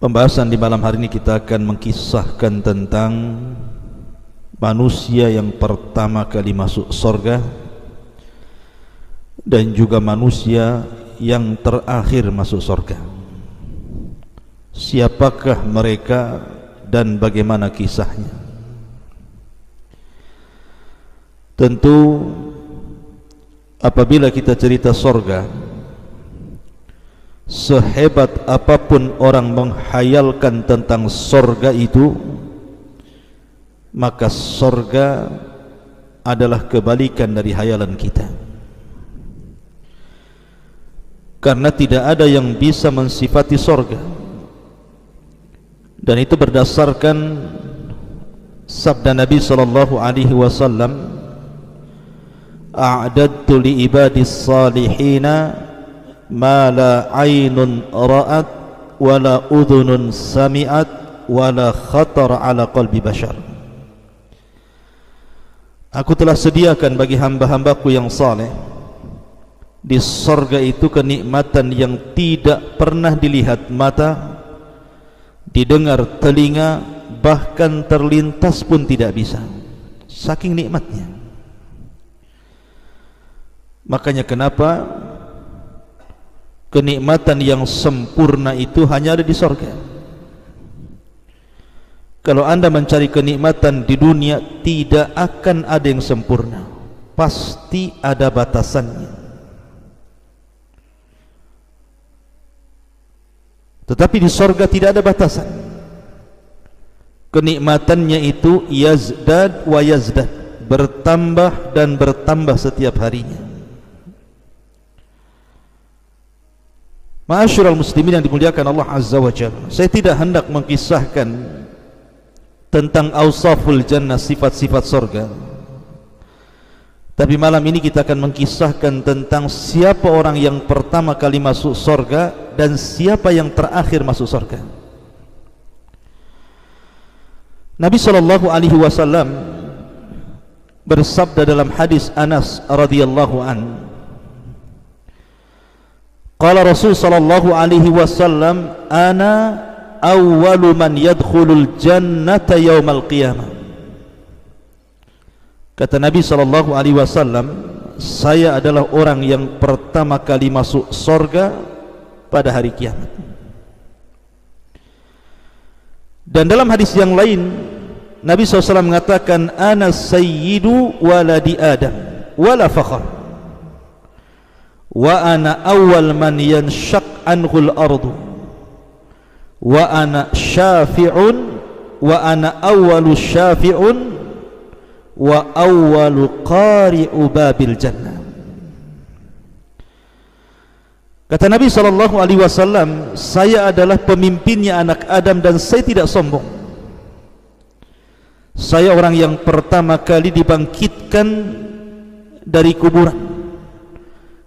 Pembahasan di malam hari ini kita akan mengkisahkan tentang manusia yang pertama kali masuk surga dan juga manusia yang terakhir masuk surga. Siapakah mereka dan bagaimana kisahnya? Tentu apabila kita cerita surga, sehebat apapun orang menghayalkan tentang surga itu, maka surga adalah kebalikan dari hayalan kita. Karena tidak ada yang bisa mensifati surga, dan itu berdasarkan sabda Nabi sallallahu alaihi wasallam, a'dadtu li ibadis salihina ma la aynun ra'at wa la udhunun sami'at wa la khatar ala qalbi bashar. Aku telah sediakan bagi hamba-hambaku yang saleh di surga itu kenikmatan yang tidak pernah dilihat mata, didengar telinga, bahkan terlintas pun tidak bisa, saking nikmatnya. Makanya kenapa kenikmatan yang sempurna itu hanya ada di surga. Kalau anda mencari kenikmatan di dunia, tidak akan ada yang sempurna, pasti ada batasannya. Tetapi di surga tidak ada batasan. Kenikmatannya itu yazdad wa yazdad, bertambah dan bertambah setiap harinya. Ma'asyiral muslimin yang dimuliakan Allah Azza wa Jalla, saya tidak hendak mengkisahkan tentang awsaful jannah, sifat-sifat surga. Tapi malam ini kita akan mengkisahkan tentang siapa orang yang pertama kali masuk surga dan siapa yang terakhir masuk surga. Nabi sallallahu alaihi wasallam bersabda dalam hadis Anas radhiyallahu an, qala Rasul sallallahu alaihi wasallam, ana awwalu man yadkhulul jannata yaumal qiyamah. Kata Nabi sallallahu alaihi wasallam, saya adalah orang yang pertama kali masuk surga pada hari kiamat. Dan dalam hadis yang lain Nabi SAW mengatakan, ana sayyidu waladi Adam wala fakhr, wa ana awwal man yanshaq anhul ardu, wa ana syafi'un wa ana awwalu syafi'un wa awwalu qari'u babil jannah. Kata Nabi sallallahu alaihi wasallam, saya adalah pemimpinnya anak Adam dan saya tidak sombong. Saya orang yang pertama kali dibangkitkan dari kuburan,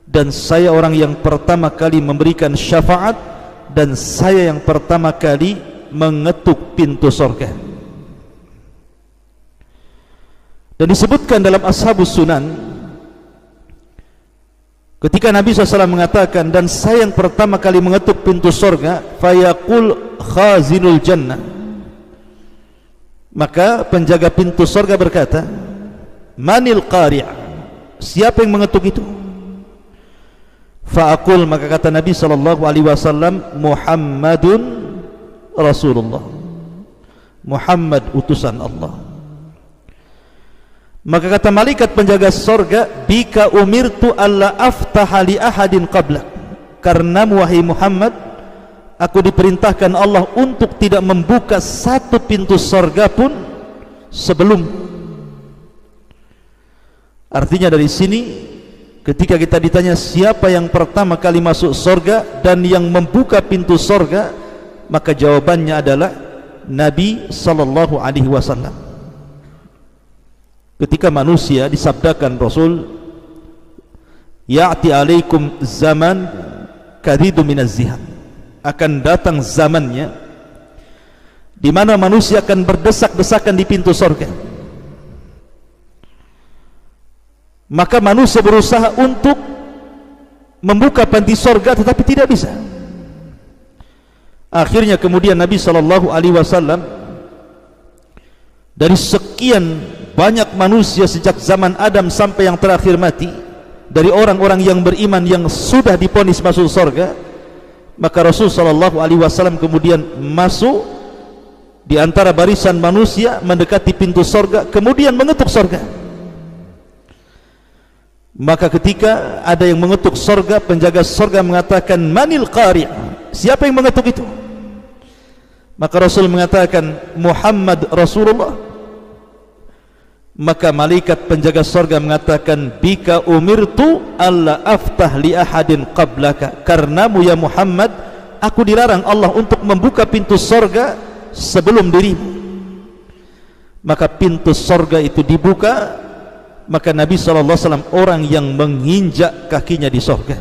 dan saya orang yang pertama kali memberikan syafaat, dan saya yang pertama kali mengetuk pintu surga. Dan disebutkan dalam Ashabus Sunan, ketika Nabi SAW mengatakan, dan saya yang pertama kali mengetuk pintu surga, fayaqul khazinul jannah, maka penjaga pintu surga berkata, manil qari', siapa yang mengetuk itu? Fa'aqul, maka kata Nabi SAW, Muhammadun Rasulullah, Muhammad utusan Allah. Maka kata malaikat penjaga surga, bika umirtu alla aftaha li ahadin qablak, karena wahai Muhammad, aku diperintahkan Allah untuk tidak membuka satu pintu surga pun sebelum. Artinya dari sini, ketika kita ditanya siapa yang pertama kali masuk surga dan yang membuka pintu surga, maka jawabannya adalah Nabi sallallahu alaihi wasallam. Ketika manusia disabdakan Rasul, ya'ti alaikum zaman kadidu minaz zihab, akan datang zamannya di mana manusia akan berdesak-desakan di pintu surga. Maka manusia berusaha untuk membuka pintu surga tetapi tidak bisa. Akhirnya kemudian Nabi SAW dari sekian banyak manusia sejak zaman Adam sampai yang terakhir mati, dari orang-orang yang beriman yang sudah diponis masuk surga, maka Rasul SAW kemudian masuk di antara barisan manusia, mendekati pintu surga, kemudian mengetuk surga. Maka ketika ada yang mengetuk surga, penjaga surga mengatakan, manil qari', siapa yang mengetuk itu? Maka Rasul mengatakan, Muhammad Rasulullah. Maka malaikat penjaga surga mengatakan, bika umirtu alla aftah li ahadin qablaka, karenamu ya Muhammad, aku dilarang Allah untuk membuka pintu surga sebelum dirimu. Maka pintu surga itu dibuka, maka Nabi SAW orang yang menginjak kakinya di surga.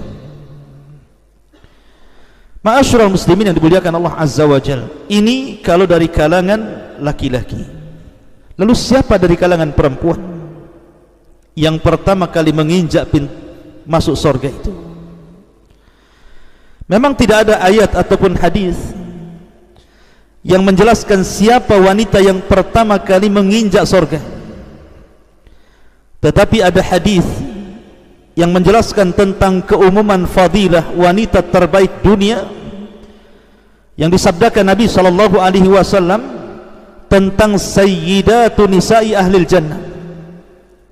Ma'asyiral muslimin yang dimuliakan Allah Azza wa Jalla, ini kalau dari kalangan laki-laki. Lalu siapa dari kalangan perempuan yang pertama kali menginjak masuk surga itu? Memang tidak ada ayat ataupun hadis yang menjelaskan siapa wanita yang pertama kali menginjak surga. Tetapi ada hadis yang menjelaskan tentang keumuman fadilah wanita terbaik dunia, yang disabdakan Nabi SAW tentang sayyidatu nisa'i ahlil jannah,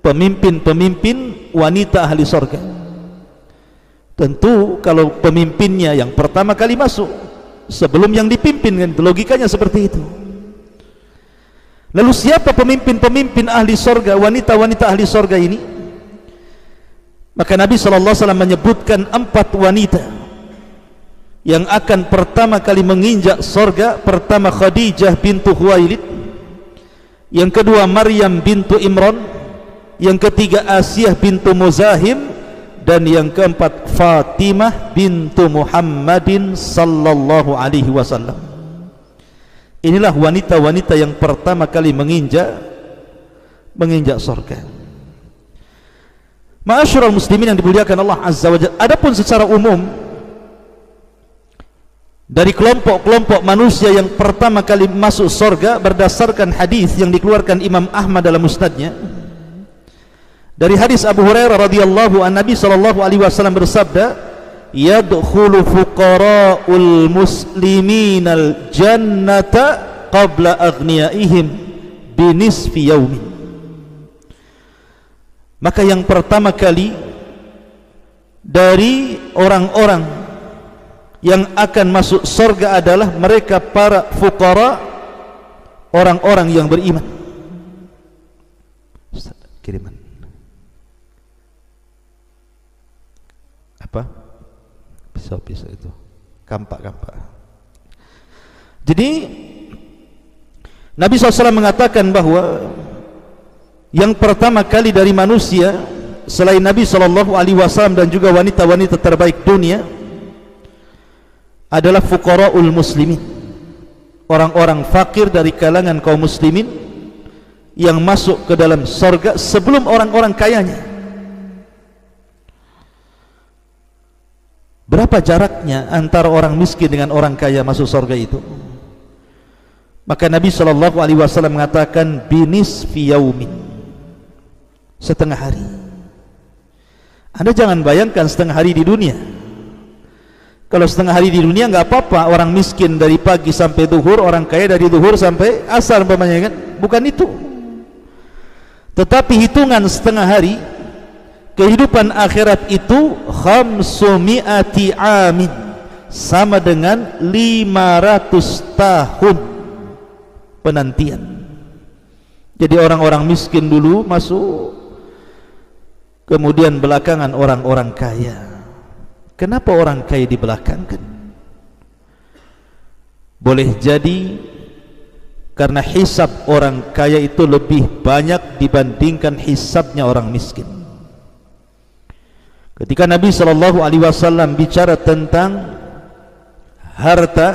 pemimpin-pemimpin wanita ahli surga. Tentu kalau pemimpinnya yang pertama kali masuk sebelum yang dipimpin, kan logikanya seperti itu. Lalu siapa pemimpin-pemimpin ahli surga, wanita-wanita ahli surga ini? Maka Nabi SAW menyebutkan 4 wanita yang akan pertama kali menginjak surga. Pertama Khadijah bintu Khuwailid, yang kedua Maryam bintu Imran, yang ketiga Asiyah bintu Muzahim, dan yang keempat Fatimah bintu Muhammadin sallallahu alaihi wasallam. Inilah wanita-wanita yang pertama kali menginjak surga. Ma'asyiral muslimin yang dimuliakan Allah Azza wa Jalla, adapun secara umum dari kelompok-kelompok manusia yang pertama kali masuk surga berdasarkan hadis yang dikeluarkan Imam Ahmad dalam musnadnya, dari hadis Abu Hurairah radhiyallahu an, Nabi sallallahu alaihi wasallam bersabda, yadkhulu fuqara'ul musliminal jannata qabla aghniyaihim binisfi yaumin. Maka yang pertama kali dari orang-orang yang akan masuk surga adalah mereka para fuqara, orang-orang yang beriman. Kiriman apa? Pisau-pisau itu, kampak-kampak. Jadi Nabi SAW mengatakan bahwa yang pertama kali dari manusia selain Nabi SAW dan juga wanita-wanita terbaik dunia adalah fuqara'ul muslimin, orang-orang fakir dari kalangan kaum muslimin yang masuk ke dalam surga sebelum orang-orang kayanya. Berapa jaraknya antara orang miskin dengan orang kaya masuk surga itu? Maka Nabi SAW mengatakan binisfi yaumin, setengah hari. Anda jangan bayangkan setengah hari di dunia. Kalau setengah hari di dunia nggak apa-apa, orang miskin dari pagi sampai zuhur, orang kaya dari zuhur sampai asar umpamanya, kan? Bukan itu. Tetapi hitungan setengah hari, kehidupan akhirat itu 500 amin, sama dengan 500 tahun penantian. Jadi orang-orang miskin dulu masuk, kemudian belakangan orang-orang kaya. Kenapa orang kaya dibelakangkan? Boleh jadi karena hisab orang kaya itu lebih banyak dibandingkan hisabnya orang miskin. Ketika Nabi SAW bicara tentang harta,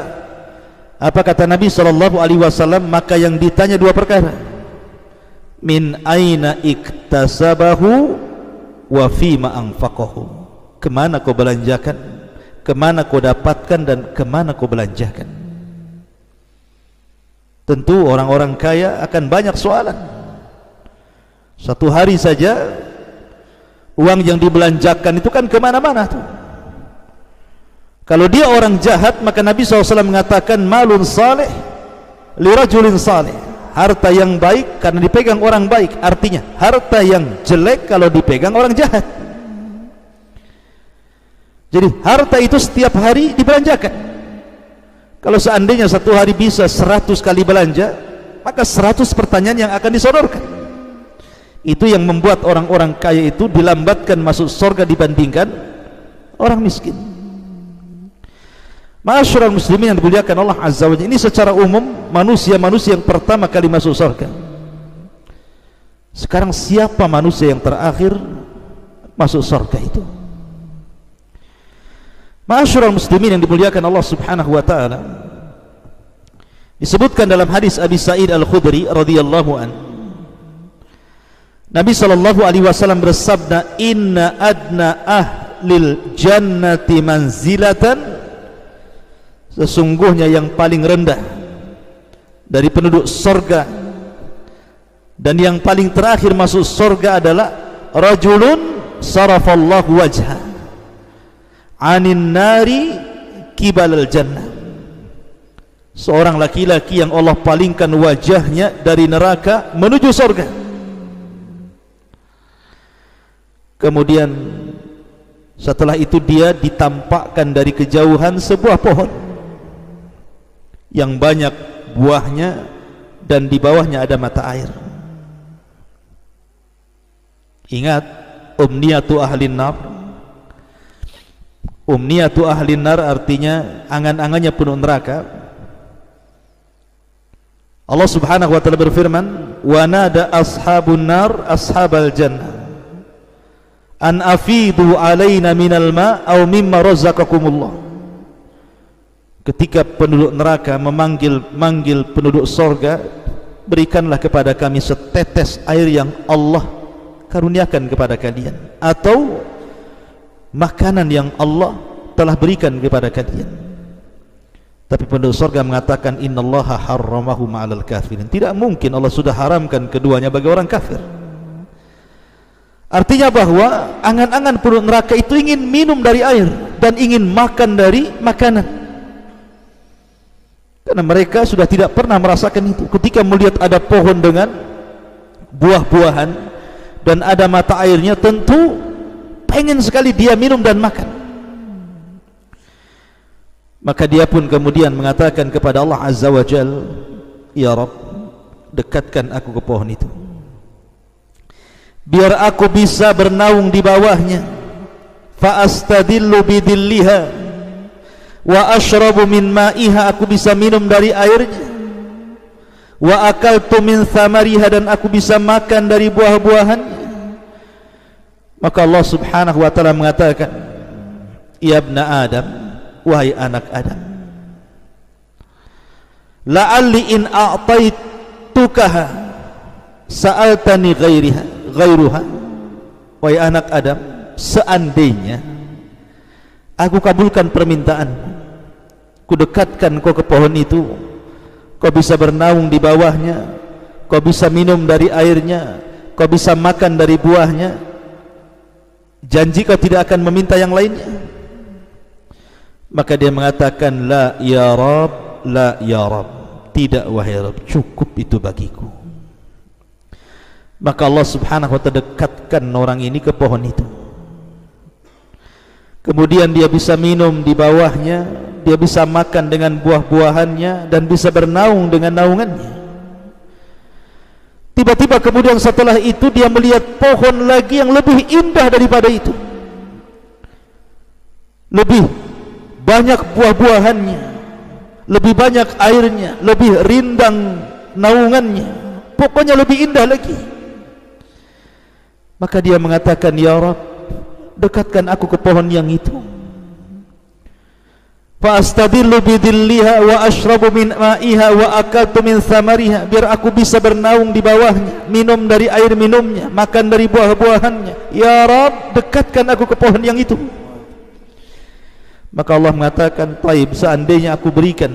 apa kata Nabi SAW? Maka yang ditanya 2 perkara. Min aina iktasabahu wa fima anfaqahu. Kemana kau belanjakan, kemana kau dapatkan, dan kemana kau belanjakan. Tentu orang-orang kaya akan banyak soalan. Satu hari saja uang yang dibelanjakan itu kan kemana-mana tuh. Kalau dia orang jahat, maka Nabi SAW mengatakan malun salih lirajulin salih, harta yang baik karena dipegang orang baik. Artinya harta yang jelek kalau dipegang orang jahat. Jadi harta itu setiap hari dibelanjakan. Kalau seandainya satu hari bisa 100 kali belanja, maka 100 pertanyaan yang akan disodorkan. Itu yang membuat orang-orang kaya itu dilambatkan masuk surga dibandingkan orang miskin. Ma'asyiral muslimin yang dimuliakan Allah Azza wa Jalla, ini secara umum manusia-manusia yang pertama kali masuk surga. Sekarang siapa manusia yang terakhir masuk surga itu? Ma'asyiral muslimin yang dimuliakan Allah Subhanahu wa taala, disebutkan dalam hadis Abi Sa'id Al-Khudri radhiyallahu an, Nabi sallallahu alaihi wasallam bersabda, "Inna adna ahlil jannati manzilatan", sesungguhnya yang paling rendah dari penduduk surga dan yang paling terakhir masuk surga adalah rajulun sarafallahu wajha anin nari kibalal jannah, seorang laki-laki yang Allah palingkan wajahnya dari neraka menuju surga. Kemudian setelah itu dia ditampakkan dari kejauhan sebuah pohon yang banyak buahnya dan di bawahnya ada mata air. Ingat, umniyatu ahlin nar. Umniyatu ahlin nar artinya angan-angannya penuh neraka. Allah Subhanahu wa taala berfirman, "Wa nada ashabun nar ashabal jannah an afidu alaina minal ma' aw mimma razaqakumullah." Ketika penduduk neraka memanggil penduduk surga, berikanlah kepada kami setetes air yang Allah karuniakan kepada kalian, atau makanan yang Allah telah berikan kepada kalian. Tapi penduduk surga mengatakan, innallaha harramahu ma'alal kafirin, tidak mungkin Allah sudah haramkan keduanya bagi orang kafir. Artinya bahwa angan-angan penduduk neraka itu ingin minum dari air dan ingin makan dari makanan, karena mereka sudah tidak pernah merasakan itu. Ketika melihat ada pohon dengan buah-buahan dan ada mata airnya, tentu pengen sekali dia minum dan makan. Maka dia pun kemudian mengatakan kepada Allah Azza wa Jal, "Ya Rabb, dekatkan aku ke pohon itu, biar aku bisa bernaung di bawahnya, fa astadillu bidilliha wa ashrabu min ma'iha", aku bisa minum dari airnya, wa akaltu min thamariha, dan aku bisa makan dari buah-buahannya. Maka Allah Subhanahu wa taala mengatakan, "Ya ibna Adam, wahai anak Adam, la'alli in a'taitukaha sa'altani ghairuha." Wahai anak Adam, seandainya aku kabulkan permintaan, ku dekatkan kau ke pohon itu, kau bisa bernaung di bawahnya, kau bisa minum dari airnya, kau bisa makan dari buahnya, janji kau tidak akan meminta yang lainnya? Maka dia mengatakan, "La ya Rabb, la ya Rabb", tidak wahai Rabb, cukup itu bagiku. Maka Allah Subhanahu wa ta'ala dekatkan orang ini ke pohon itu. Kemudian dia bisa minum di bawahnya, dia bisa makan dengan buah-buahannya, dan bisa bernaung dengan naungannya. Tiba-tiba kemudian setelah itu dia melihat pohon lagi yang lebih indah daripada itu, lebih banyak buah-buahannya, lebih banyak airnya, lebih rindang naungannya, pokoknya lebih indah lagi. Maka dia mengatakan, "Ya Rabb, dekatkan aku ke pohon yang itu, fa astadillu bidilliha wa ashrabu min ma'iha wa akaltu min thamariha", biar aku bisa bernaung di bawahnya, minum dari air minumnya, makan dari buah-buahannya. Ya Rabb, dekatkan aku ke pohon yang itu. Maka Allah mengatakan, "Taib, seandainya aku berikan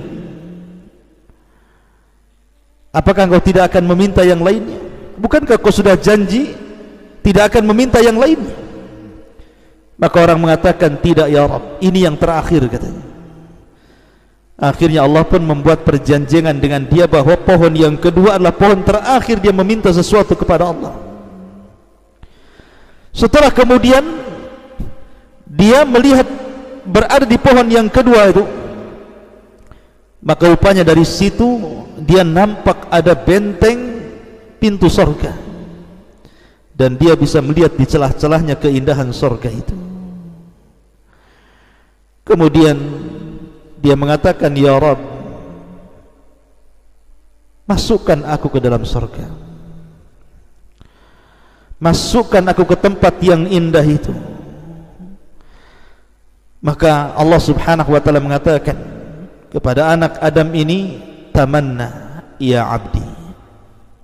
Apakah engkau tidak akan meminta yang lainnya? Bukankah kau sudah janji tidak akan meminta yang lainnya? Maka orang mengatakan, tidak ya Rabb, ini yang terakhir katanya. Akhirnya Allah pun membuat perjanjian dengan dia bahwa pohon yang kedua adalah pohon terakhir dia meminta sesuatu kepada Allah. Setelah kemudian dia melihat berada di pohon yang kedua itu, maka rupanya dari situ dia nampak ada benteng pintu sorga, dan dia bisa melihat di celah-celahnya keindahan sorga itu. Kemudian dia mengatakan, ya Rabb, masukkan aku ke dalam sorga, masukkan aku ke tempat yang indah itu. Maka Allah subhanahu wa ta'ala mengatakan kepada anak Adam ini, tamanna ya abdi,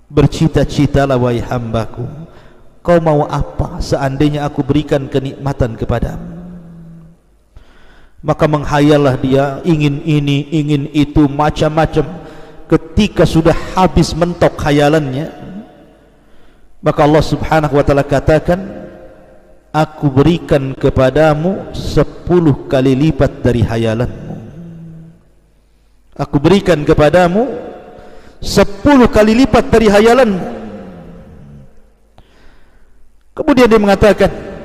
bercita-citalah wahai hambaku, kau mau apa seandainya aku berikan kenikmatan kepadamu. Maka menghayallah dia, ingin ini, ingin itu, macam-macam. Ketika sudah habis mentok khayalannya, maka Allah subhanahu wa ta'ala katakan, aku berikan kepadamu 10 kali lipat dari hayalanmu. Aku berikan kepadamu 10 kali lipat dari hayalanmu. Kemudian dia mengatakan,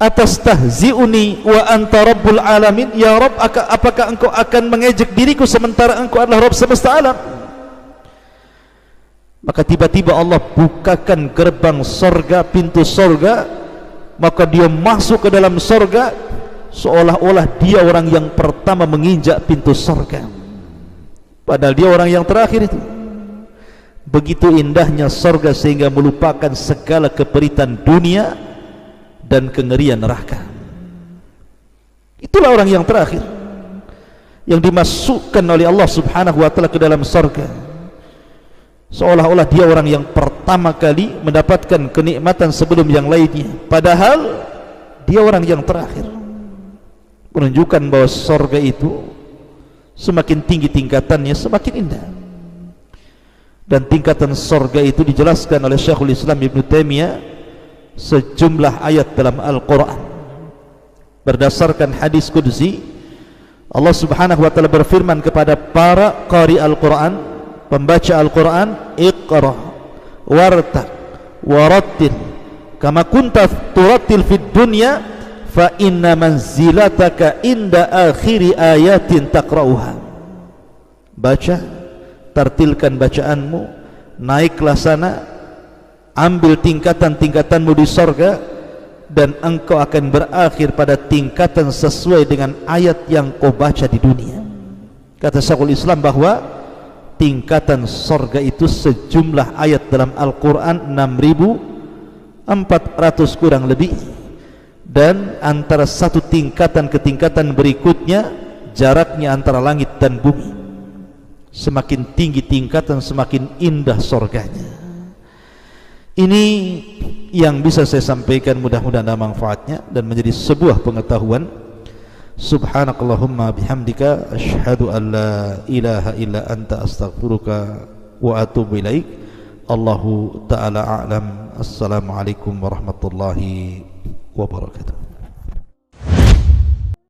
atastahzi'uni wa anta rabbul alamin, ya Rabb, apakah engkau akan mengejek diriku sementara engkau adalah Rabb semesta alam? Maka tiba-tiba Allah bukakan gerbang sorga, pintu sorga, maka dia masuk ke dalam sorga seolah-olah dia orang yang pertama menginjak pintu sorga, padahal dia orang yang terakhir itu. Begitu indahnya sorga sehingga melupakan segala keperitan dunia dan kengerian neraka. Itulah orang yang terakhir yang dimasukkan oleh Allah subhanahu wa ta'ala ke dalam sorga, seolah-olah dia orang yang pertama kali mendapatkan kenikmatan sebelum yang lainnya, padahal dia orang yang terakhir. Menunjukkan bahwa sorga itu semakin tinggi tingkatannya semakin indah. Dan tingkatan sorga itu dijelaskan oleh Syekhul Islam Ibn Taimiyah sejumlah ayat dalam Al-Quran. Berdasarkan hadis qudsi, Allah subhanahu wa ta'ala berfirman kepada para qari Al-Quran, pembaca Al-Quran, iqra wartaq warattil kama kunta turattil fid dunya fa inna manzilataka inda akhiri ayatin taqra'uha. Baca, tartilkan bacaanmu, naiklah sana, ambil tingkatan-tingkatanmu di sorga, dan engkau akan berakhir pada tingkatan sesuai dengan ayat yang kau baca di dunia. Kata Syekhul Islam bahwa tingkatan sorga itu sejumlah ayat dalam Al-Quran 6.400 kurang lebih, dan antara satu tingkatan ke tingkatan berikutnya jaraknya antara langit dan bumi. Semakin tinggi tingkatan semakin indah sorganya. Ini yang bisa saya sampaikan, mudah-mudahan ada manfaatnya dan menjadi sebuah pengetahuan. Subhanakallahumma bihamdika asyhadu an la ilaha illa anta astaghfiruka wa atubu ilaik. Allahu ta'ala a'lam. Assalamualaikum warahmatullahi wabarakatuh.